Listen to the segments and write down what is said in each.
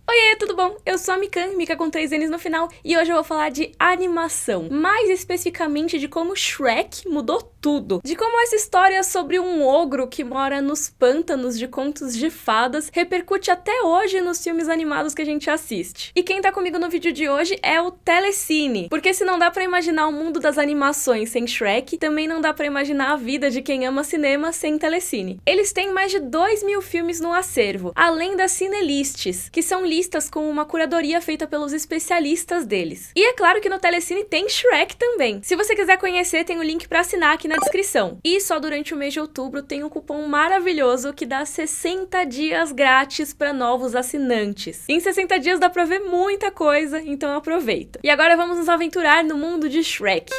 Oiê, tudo bom? Eu sou a Mikan, Mika com 3 N's no final, e hoje eu vou falar de animação, mais especificamente de como Shrek mudou tudo, de como essa história sobre um ogro que mora nos pântanos de contos de fadas repercute até hoje nos filmes animados que a gente assiste. E quem tá comigo no vídeo de hoje é o Telecine, porque se não dá pra imaginar o mundo das animações sem Shrek, também não dá pra imaginar a vida de quem ama cinema sem Telecine. Eles têm mais de 2.000 filmes no acervo, além das Cinelists, que são listas com uma curadoria feita pelos especialistas deles. E é claro que no Telecine tem Shrek também. Se você quiser conhecer, tem o link pra assinar aqui na descrição. E só durante o mês de outubro tem um cupom maravilhoso que dá 60 dias grátis para novos assinantes. Em 60 dias dá pra ver muita coisa, então aproveita. E agora vamos nos aventurar no mundo de Shrek.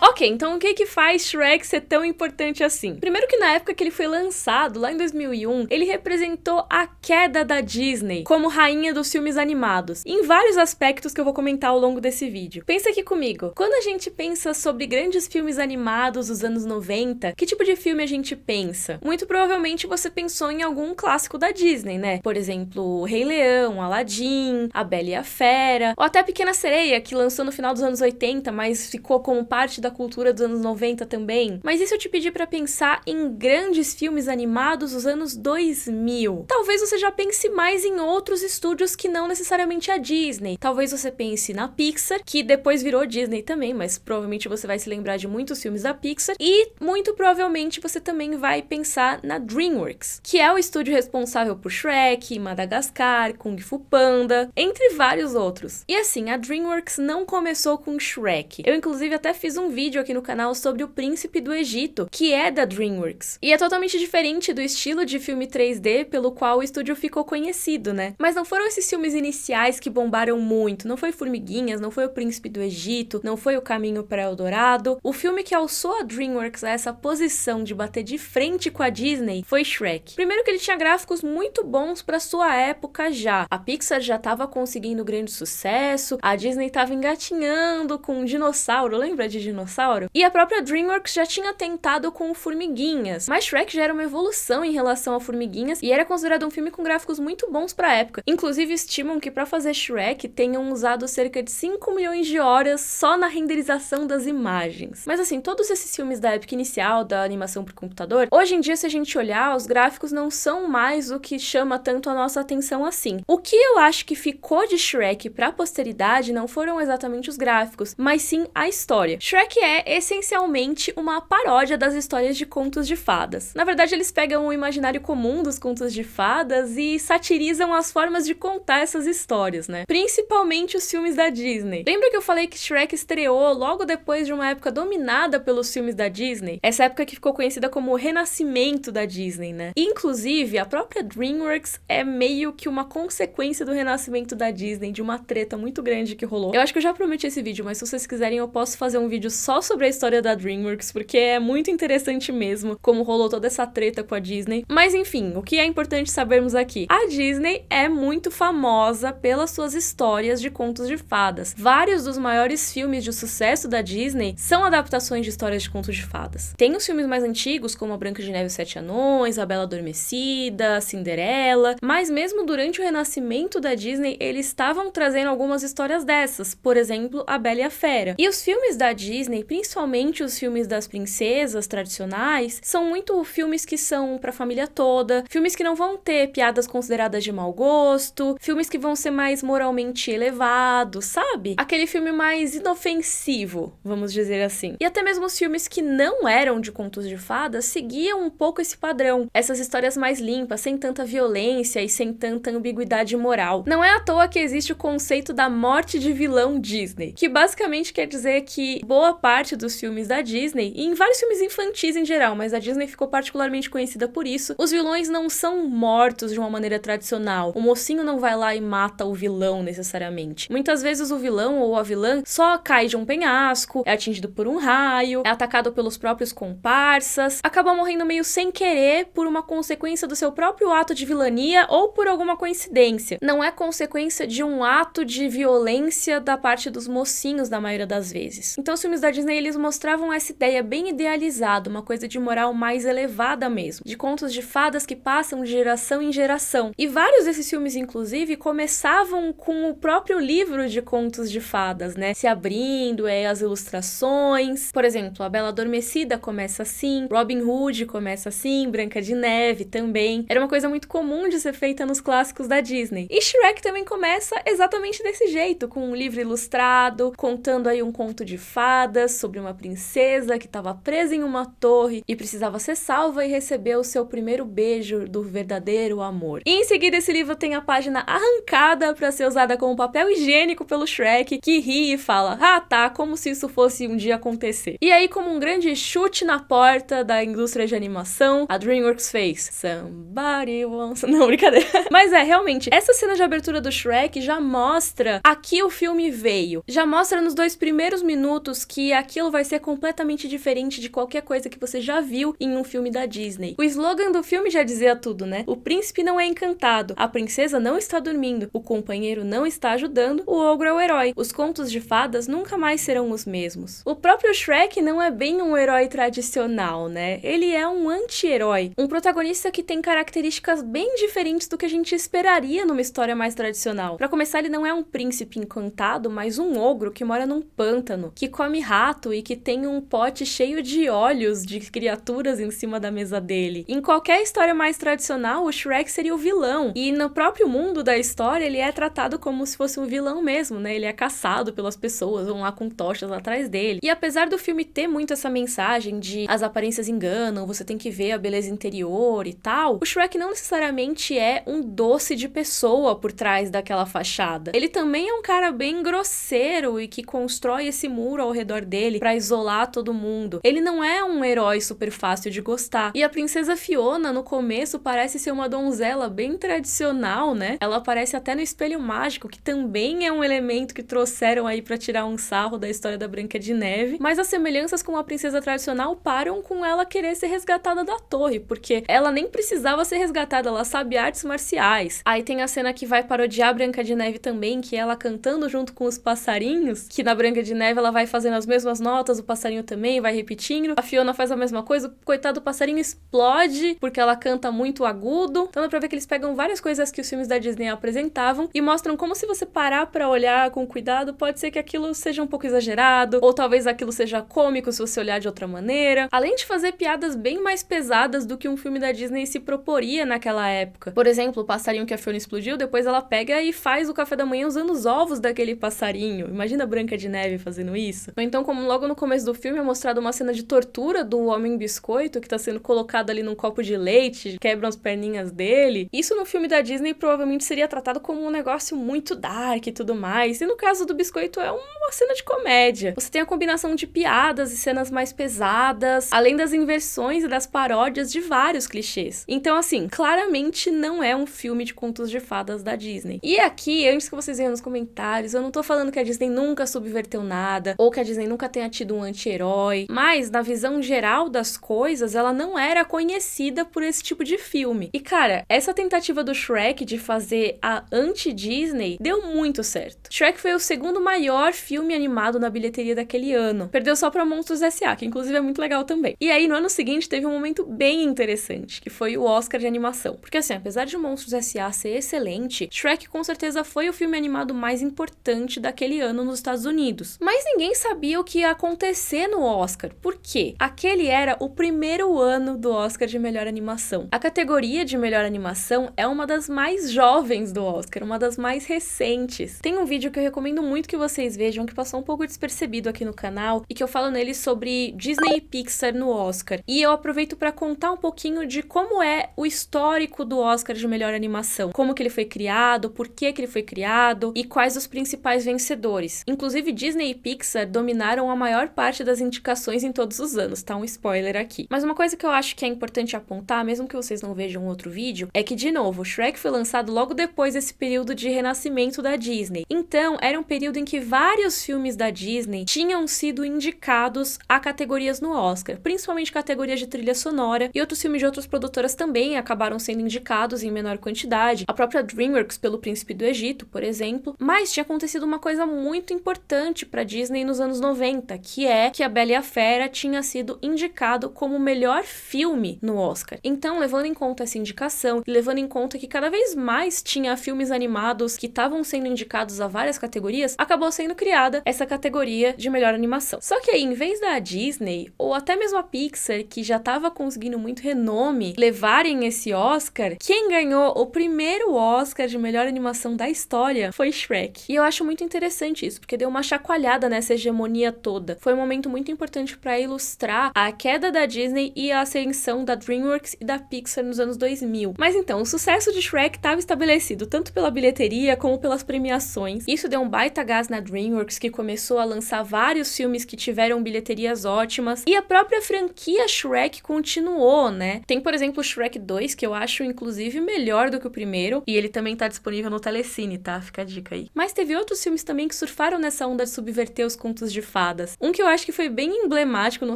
Ok, então o que faz Shrek ser tão importante assim? Primeiro que na época que ele foi lançado, lá em 2001, ele representou a queda da Disney como rainha dos filmes animados, em vários aspectos que eu vou comentar ao longo desse vídeo. Pensa aqui comigo, quando a gente pensa sobre grandes filmes animados dos anos 90, que tipo de filme a gente pensa? Muito provavelmente você pensou em algum clássico da Disney, né? Por exemplo, Rei Leão, Aladdin, A Bela e a Fera, ou até a Pequena Sereia, que lançou no final dos anos 80, mas ficou como parte da cultura dos anos 90 também. Mas e se eu te pedir pra pensar em grandes filmes animados dos anos 2000? Talvez você já pense mais em outros estúdios que não necessariamente a Disney. Talvez você pense na Pixar, que depois virou Disney também, mas provavelmente você vai se lembrar de muitos filmes da Pixar. E muito provavelmente você também vai pensar na DreamWorks, que é o estúdio responsável por Shrek, Madagascar, Kung Fu Panda, entre vários outros. E assim, a DreamWorks não começou com Shrek. Eu inclusive até fiz um vídeo aqui no canal sobre o Príncipe do Egito, que é da DreamWorks. E é totalmente diferente do estilo de filme 3D pelo qual o estúdio ficou conhecido, né? Mas não foram esses filmes iniciais que bombaram muito, não foi Formiguinhas, não foi o Príncipe do Egito, não foi O Caminho para Eldorado. O filme que alçou a DreamWorks a essa posição de bater de frente com a Disney foi Shrek. Primeiro que ele tinha gráficos muito bons para sua época já. A Pixar já estava conseguindo grande sucesso, a Disney estava engatinhando com um dinossauro, lembra de dinossauro? E a própria DreamWorks já tinha tentado com o Formiguinhas, mas Shrek já era uma evolução em relação ao Formiguinhas e era considerado um filme com gráficos muito bons pra época. Inclusive estimam que pra fazer Shrek tenham usado cerca de 5 milhões de horas só na renderização das imagens. Mas assim, todos esses filmes da época inicial da animação por computador, hoje em dia se a gente olhar, os gráficos não são mais o que chama tanto a nossa atenção assim. O que eu acho que ficou de Shrek pra posteridade não foram exatamente os gráficos, mas sim a história. Shrek é essencialmente uma paródia das histórias de contos de fadas. Na verdade, eles pegam o imaginário comum dos contos de fadas e satirizam as formas de contar essas histórias, né? Principalmente os filmes da Disney. Lembra que eu falei que Shrek estreou logo depois de uma época dominada pelos filmes da Disney? Essa época que ficou conhecida como o renascimento da Disney, né? E, inclusive, a própria DreamWorks é meio que uma consequência do renascimento da Disney, de uma treta muito grande que rolou. Eu acho que eu já prometi esse vídeo, mas se vocês quiserem eu posso fazer um vídeo só sobre a história da DreamWorks, porque é muito interessante mesmo como rolou toda essa treta com a Disney. Mas enfim, o que é importante sabermos aqui? A Disney é muito famosa pelas suas histórias de contos de fadas. Vários dos maiores filmes de sucesso da Disney são adaptações de histórias de contos de fadas. Tem os filmes mais antigos, como A Branca de Neve e os Sete Anões, A Bela Adormecida, Cinderela, mas mesmo durante o renascimento da Disney, eles estavam trazendo algumas histórias dessas, por exemplo, A Bela e a Fera. E os filmes da Disney, principalmente os filmes das princesas tradicionais, são muito filmes que são pra família toda, filmes que não vão ter piadas consideradas de mau gosto, filmes que vão ser mais moralmente elevados, sabe? Aquele filme mais inofensivo, vamos dizer assim. E até mesmo os filmes que não eram de contos de fadas seguiam um pouco esse padrão, essas histórias mais limpas, sem tanta violência e sem tanta ambiguidade moral. Não é à toa que existe o conceito da morte de vilão Disney, que basicamente quer dizer que boa parte dos filmes da Disney, e em vários filmes infantis em geral, mas a Disney ficou particularmente conhecida por isso, os vilões não são mortos de uma maneira tradicional. O mocinho não vai lá e mata o vilão necessariamente. Muitas vezes o vilão ou a vilã só cai de um penhasco, é atingido por um raio, é atacado pelos próprios comparsas, acaba morrendo meio sem querer por uma consequência do seu próprio ato de vilania ou por alguma coincidência. Não é consequência de um ato de violência da parte dos mocinhos na maioria das vezes. Então os filmes da Disney Disney, eles mostravam essa ideia bem idealizada, uma coisa de moral mais elevada mesmo, de contos de fadas que passam de geração em geração. E vários desses filmes, inclusive, começavam com o próprio livro de contos de fadas, né? Se abrindo, as ilustrações. Por exemplo, A Bela Adormecida começa assim, Robin Hood começa assim, Branca de Neve também. Era uma coisa muito comum de ser feita nos clássicos da Disney. E Shrek também começa exatamente desse jeito, com um livro ilustrado, contando aí um conto de fadas sobre uma princesa que estava presa em uma torre e precisava ser salva e receber o seu primeiro beijo do verdadeiro amor. E em seguida esse livro tem a página arrancada para ser usada como papel higiênico pelo Shrek, que ri e fala: "Ah, tá, como se isso fosse um dia acontecer". E aí, como um grande chute na porta da indústria de animação, a DreamWorks fez Somebody Wants... Não, brincadeira. Mas realmente, essa cena de abertura do Shrek já mostra a que o filme veio. Já mostra nos 2 primeiros minutos que aquilo vai ser completamente diferente de qualquer coisa que você já viu em um filme da Disney. O slogan do filme já dizia tudo, né? O príncipe não é encantado, a princesa não está dormindo, o companheiro não está ajudando, o ogro é o herói. Os contos de fadas nunca mais serão os mesmos. O próprio Shrek não é bem um herói tradicional, né? Ele é um anti-herói, um protagonista que tem características bem diferentes do que a gente esperaria numa história mais tradicional. Pra começar, ele não é um príncipe encantado, mas um ogro que mora num pântano, que come rato e que tem um pote cheio de olhos de criaturas em cima da mesa dele. Em qualquer história mais tradicional, o Shrek seria o vilão, e no próprio mundo da história ele é tratado como se fosse um vilão mesmo, né? Ele é caçado pelas pessoas, vão lá com tochas atrás dele. E apesar do filme ter muito essa mensagem de as aparências enganam, você tem que ver a beleza interior e tal, o Shrek não necessariamente é um doce de pessoa por trás daquela fachada. Ele também é um cara bem grosseiro e que constrói esse muro ao redor dele pra isolar todo mundo. Ele não é um herói super fácil de gostar. E a princesa Fiona, no começo, parece ser uma donzela bem tradicional, né? Ela aparece até no Espelho Mágico, que também é um elemento que trouxeram aí pra tirar um sarro da história da Branca de Neve. Mas as semelhanças com a princesa tradicional param com ela querer ser resgatada da torre, porque ela nem precisava ser resgatada, ela sabe artes marciais. Aí tem a cena que vai parodiar a Branca de Neve também, que é ela cantando junto com os passarinhos, que na Branca de Neve ela vai fazendo as mesmas notas, o passarinho também vai repetindo. A Fiona faz a mesma coisa, o coitado do passarinho explode, porque ela canta muito agudo. Então dá pra ver que eles pegam várias coisas que os filmes da Disney apresentavam e mostram como, se você parar pra olhar com cuidado, pode ser que aquilo seja um pouco exagerado, ou talvez aquilo seja cômico se você olhar de outra maneira. Além de fazer piadas bem mais pesadas do que um filme da Disney se proporia naquela época. Por exemplo, o passarinho que a Fiona explodiu, depois ela pega e faz o café da manhã usando os ovos daquele passarinho. Imagina a Branca de Neve fazendo isso. Ou então, como logo no começo do filme é mostrado uma cena de tortura do Homem Biscoito, que tá sendo colocado ali num copo de leite, quebram as perninhas dele. Isso no filme da Disney provavelmente seria tratado como um negócio muito dark e tudo mais. E no caso do Biscoito é uma cena de comédia. Você tem a combinação de piadas e cenas mais pesadas, além das inversões e das paródias de vários clichês. Então, assim, claramente não é um filme de contos de fadas da Disney. E aqui, antes que vocês venham nos comentários, eu não tô falando que a Disney nunca subverteu nada, ou que a Disney nunca tenha tido um anti-herói, mas na visão geral das coisas, ela não era conhecida por esse tipo de filme. E cara, essa tentativa do Shrek de fazer a anti-Disney deu muito certo. Shrek foi o segundo maior filme animado na bilheteria daquele ano. Perdeu só pra Monstros S.A., que inclusive é muito legal também. E aí, no ano seguinte, teve um momento bem interessante, que foi o Oscar de animação. Porque assim, apesar de Monstros S.A. ser excelente, Shrek com certeza foi o filme animado mais importante daquele ano nos Estados Unidos. Mas ninguém sabia o que ia acontecer no Oscar. Por quê? Aquele era o primeiro ano do Oscar de melhor animação. A categoria de melhor animação é uma das mais jovens do Oscar, uma das mais recentes. Tem um vídeo que eu recomendo muito que vocês vejam, que passou um pouco despercebido aqui no canal, e que eu falo nele sobre Disney e Pixar no Oscar. E eu aproveito para contar um pouquinho de como é o histórico do Oscar de melhor animação. Como que ele foi criado, por que ele foi criado e quais os principais vencedores. Inclusive, Disney e Pixar dominaram a maior parte das indicações em todos os anos, tá? Um spoiler aqui. Mas uma coisa que eu acho que é importante apontar, mesmo que vocês não vejam outro vídeo, é que, de novo, Shrek foi lançado logo depois desse período de renascimento da Disney. Então, era um período em que vários filmes da Disney tinham sido indicados a categorias no Oscar, principalmente categorias de trilha sonora, e outros filmes de outras produtoras também acabaram sendo indicados em menor quantidade. A própria DreamWorks pelo Príncipe do Egito, por exemplo. Mas tinha acontecido uma coisa muito importante pra Disney nos anos 90, 90, que é que A Bela e a Fera tinha sido indicado como o melhor filme no Oscar. Então, levando em conta essa indicação, e levando em conta que cada vez mais tinha filmes animados que estavam sendo indicados a várias categorias, acabou sendo criada essa categoria de melhor animação. Só que aí, em vez da Disney, ou até mesmo a Pixar, que já estava conseguindo muito renome, levarem esse Oscar, quem ganhou o primeiro Oscar de melhor animação da história foi Shrek. E eu acho muito interessante isso, porque deu uma chacoalhada nessa hegemonia toda. Foi um momento muito importante para ilustrar a queda da Disney e a ascensão da DreamWorks e da Pixar nos anos 2000. Mas então, o sucesso de Shrek estava estabelecido tanto pela bilheteria como pelas premiações. Isso deu um baita gás na DreamWorks, que começou a lançar vários filmes que tiveram bilheterias ótimas, e a própria franquia Shrek continuou, né? Tem, por exemplo, o Shrek 2, que eu acho, inclusive, melhor do que o primeiro, e ele também tá disponível no Telecine, tá? Fica a dica aí. Mas teve outros filmes também que surfaram nessa onda de subverter os contos de fadas. Um que eu acho que foi bem emblemático, não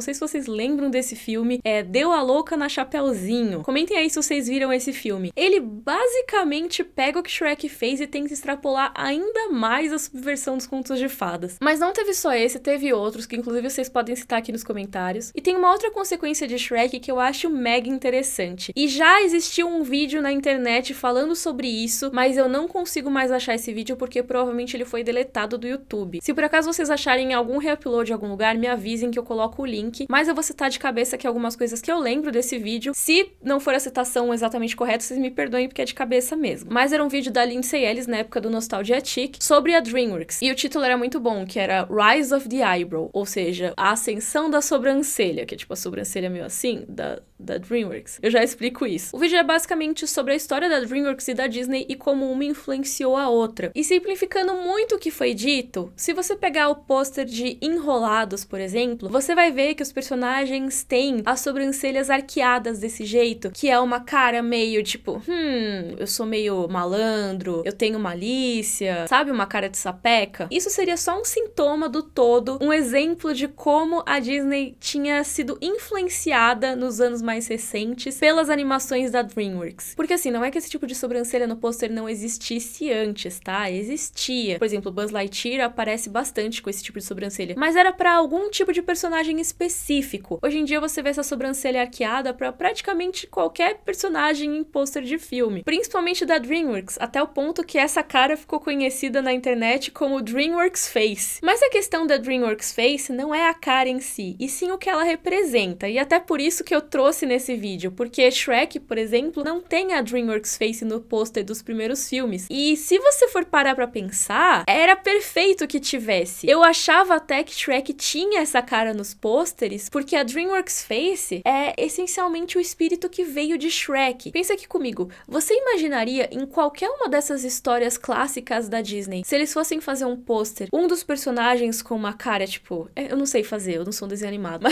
sei se vocês lembram desse filme, é Deu a Louca na Chapeuzinho. Comentem aí se vocês viram esse filme. Ele basicamente pega o que Shrek fez e tenta extrapolar ainda mais a subversão dos contos de fadas. Mas não teve só esse, teve outros, que inclusive vocês podem citar aqui nos comentários. E tem uma outra consequência de Shrek que eu acho mega interessante. E já existiu um vídeo na internet falando sobre isso, mas eu não consigo mais achar esse vídeo porque provavelmente ele foi deletado do YouTube. Se por acaso vocês acharem algum reupload em algum lugar, me avisem que eu coloco o link, mas eu vou citar de cabeça aqui algumas coisas que eu lembro desse vídeo. Se não for a citação exatamente correta, vocês me perdoem porque é de cabeça mesmo. Mas era um vídeo da Lindsay Ellis, na época do Nostalgia Chic, sobre a DreamWorks. E o título era muito bom, que era Rise of the Eyebrow, ou seja, a ascensão da sobrancelha, que é tipo a sobrancelha meio assim, da DreamWorks. Eu já explico isso. O vídeo é basicamente sobre a história da DreamWorks e da Disney e como uma influenciou a outra. E simplificando muito o que foi dito, se você pegar o pôster de Enrolados, por exemplo, você vai ver que os personagens têm as sobrancelhas arqueadas desse jeito, que é uma cara meio tipo, eu sou meio malandro, eu tenho malícia, sabe, uma cara de sapeca? Isso seria só um sintoma do todo, um exemplo de como a Disney tinha sido influenciada nos anos mais recentes pelas animações da DreamWorks. Porque assim, não é que esse tipo de sobrancelha no pôster não existisse antes, tá? Existia. Por exemplo, Buzz Lightyear aparece bastante com esse tipo de sobrancelha, mas era pra algum tipo de personagem específico. Hoje em dia você vê essa sobrancelha arqueada pra praticamente qualquer personagem em pôster de filme, principalmente da DreamWorks, até o ponto que essa cara ficou conhecida na internet como DreamWorks Face. Mas a questão da DreamWorks Face não é a cara em si, e sim o que ela representa, e até por isso que eu trouxe nesse vídeo, porque Shrek, por exemplo, não tem a DreamWorks Face no pôster dos primeiros filmes. E se você for parar pra pensar, era perfeito que tivesse. Eu achava até que Shrek tinha essa cara nos pôsteres, porque a DreamWorks Face é essencialmente o espírito que veio de Shrek. Pensa aqui comigo, você imaginaria em qualquer uma dessas histórias clássicas da Disney, se eles fossem fazer um pôster, um dos personagens com uma cara, tipo, eu não sei fazer, eu não sou um desenho animado,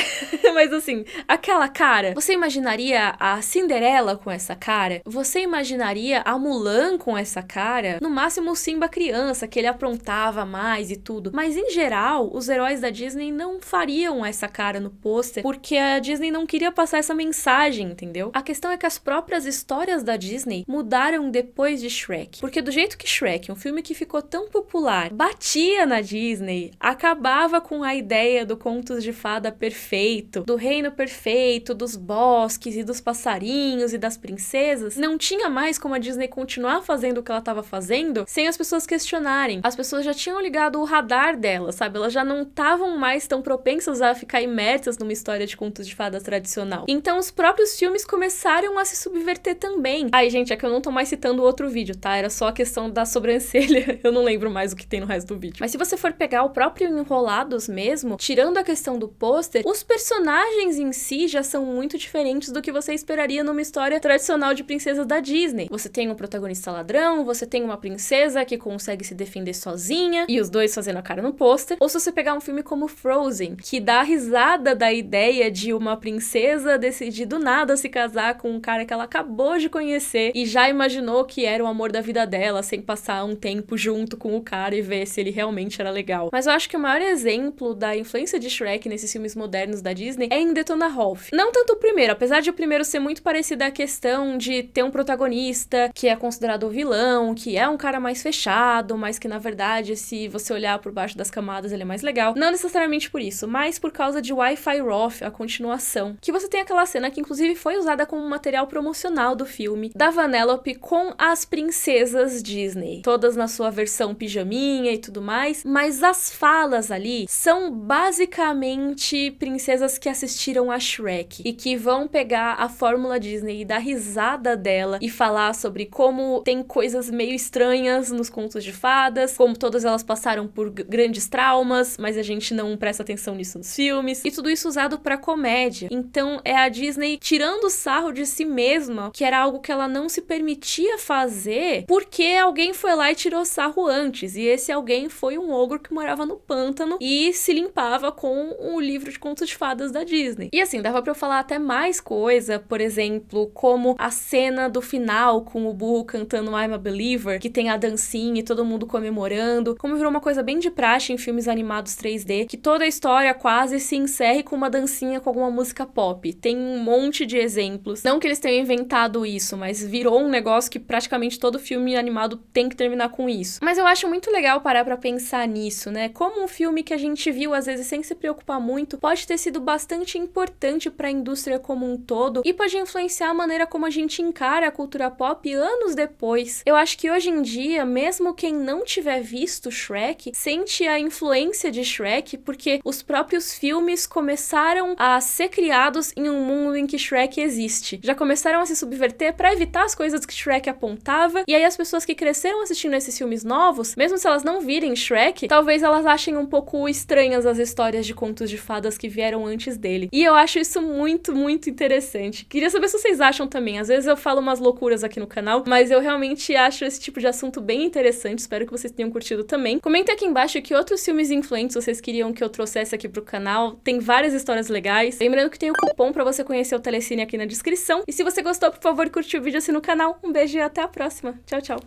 mas assim, aquela cara, você imaginaria a Cinderela com essa cara? Você imaginaria a Mulan com essa cara? No máximo o Simba criança, que ele aprontava mais e tudo. Mas em geral, os heróis da Disney não fariam essa cara no pôster, porque a Disney não queria passar essa mensagem, entendeu? A questão é que as próprias histórias da Disney mudaram depois de Shrek. Porque do jeito que Shrek, um filme que ficou tão popular, batia na Disney, acabava com a ideia do contos de fada perfeito, do reino perfeito, dos bosques e dos passarinhos e das princesas, não tinha mais como a Disney continuar fazendo o que ela estava fazendo sem as pessoas questionarem. As pessoas já tinham ligado o radar dela, sabe? Elas já não estavam mais tão propensas a ficar imersas numa história de contos de fadas tradicional. Então os próprios filmes começaram a se subverter também. Ai, gente, é que eu não tô mais citando o outro vídeo, tá? Era só a questão da sobrancelha. Eu não lembro mais o que tem no resto do vídeo. Mas se você for pegar o próprio Enrolados mesmo, tirando a questão do pôster, os personagens em si já são muito diferentes do que você esperaria numa história tradicional de princesas da Disney. Você tem um protagonista ladrão, você tem uma princesa que consegue se defender sozinha, e os dois fazendo a cara no pôster. Ou se você pegar um filme como Frozen, que dá risada da ideia de uma princesa decidir do nada se casar com um cara que ela acabou de conhecer e já imaginou que era o amor da vida dela, sem passar um tempo junto com o cara e ver se ele realmente era legal. Mas eu acho que o maior exemplo da influência de Shrek nesses filmes modernos da Disney é em Detona Ralph. Não tanto o primeiro, apesar de o primeiro ser muito parecido à questão de ter um protagonista que é considerado o vilão, que é um cara mais fechado, mas que na verdade, se você olhar por baixo das camadas, ele é mais legal. legal. Não necessariamente por isso, mas por causa de Wi-Fi Roth, a continuação. Que você tem aquela cena que inclusive foi usada como material promocional do filme, da Vanellope com as princesas Disney. Todas na sua versão pijaminha e tudo mais, mas as falas ali são basicamente princesas que assistiram a Shrek e que vão pegar a fórmula Disney e dar risada dela e falar sobre como tem coisas meio estranhas nos contos de fadas, como todas elas passaram por grandes traumas, mas a gente não presta atenção nisso nos filmes, e tudo isso usado pra comédia. Então é a Disney tirando sarro de si mesma, que era algo que ela não se permitia fazer, porque alguém foi lá e tirou sarro antes, e esse alguém foi um ogro que morava no pântano e se limpava com o livro de contos de fadas da Disney. E assim, dava pra eu falar até mais coisa, por exemplo, como a cena do final com o burro cantando I'm a Believer, que tem a dancinha e todo mundo comemorando, como virou uma coisa bem de praxe em filmes animados 3D, que toda a história quase se encerre com uma dancinha com alguma música pop. Tem um monte de exemplos. Não que eles tenham inventado isso, mas virou um negócio que praticamente todo filme animado tem que terminar com isso. Mas eu acho muito legal parar pra pensar nisso, né? Como um filme que a gente viu, às vezes, sem se preocupar muito, pode ter sido bastante importante pra indústria como um todo e pode influenciar a maneira como a gente encara a cultura pop anos depois. Eu acho que hoje em dia, mesmo quem não tiver visto Shrek, sente a influência de Shrek, porque os próprios filmes começaram a ser criados em um mundo em que Shrek existe. Já começaram a se subverter pra evitar as coisas que Shrek apontava, e aí as pessoas que cresceram assistindo esses filmes novos, mesmo se elas não virem Shrek, talvez elas achem um pouco estranhas as histórias de contos de fadas que vieram antes dele. E eu acho isso muito, muito interessante. Queria saber se vocês acham também. Às vezes eu falo umas loucuras aqui no canal, mas eu realmente acho esse tipo de assunto bem interessante. Espero que vocês tenham curtido também. Comentem aqui embaixo que outros filmes influentes vocês queriam que eu trouxesse aqui pro canal. Tem várias histórias legais. Lembrando que tem o cupom pra você conhecer o Telecine aqui na descrição. E se você gostou, por favor, curte o vídeo, assina o canal. Um beijo e até a próxima. Tchau, tchau.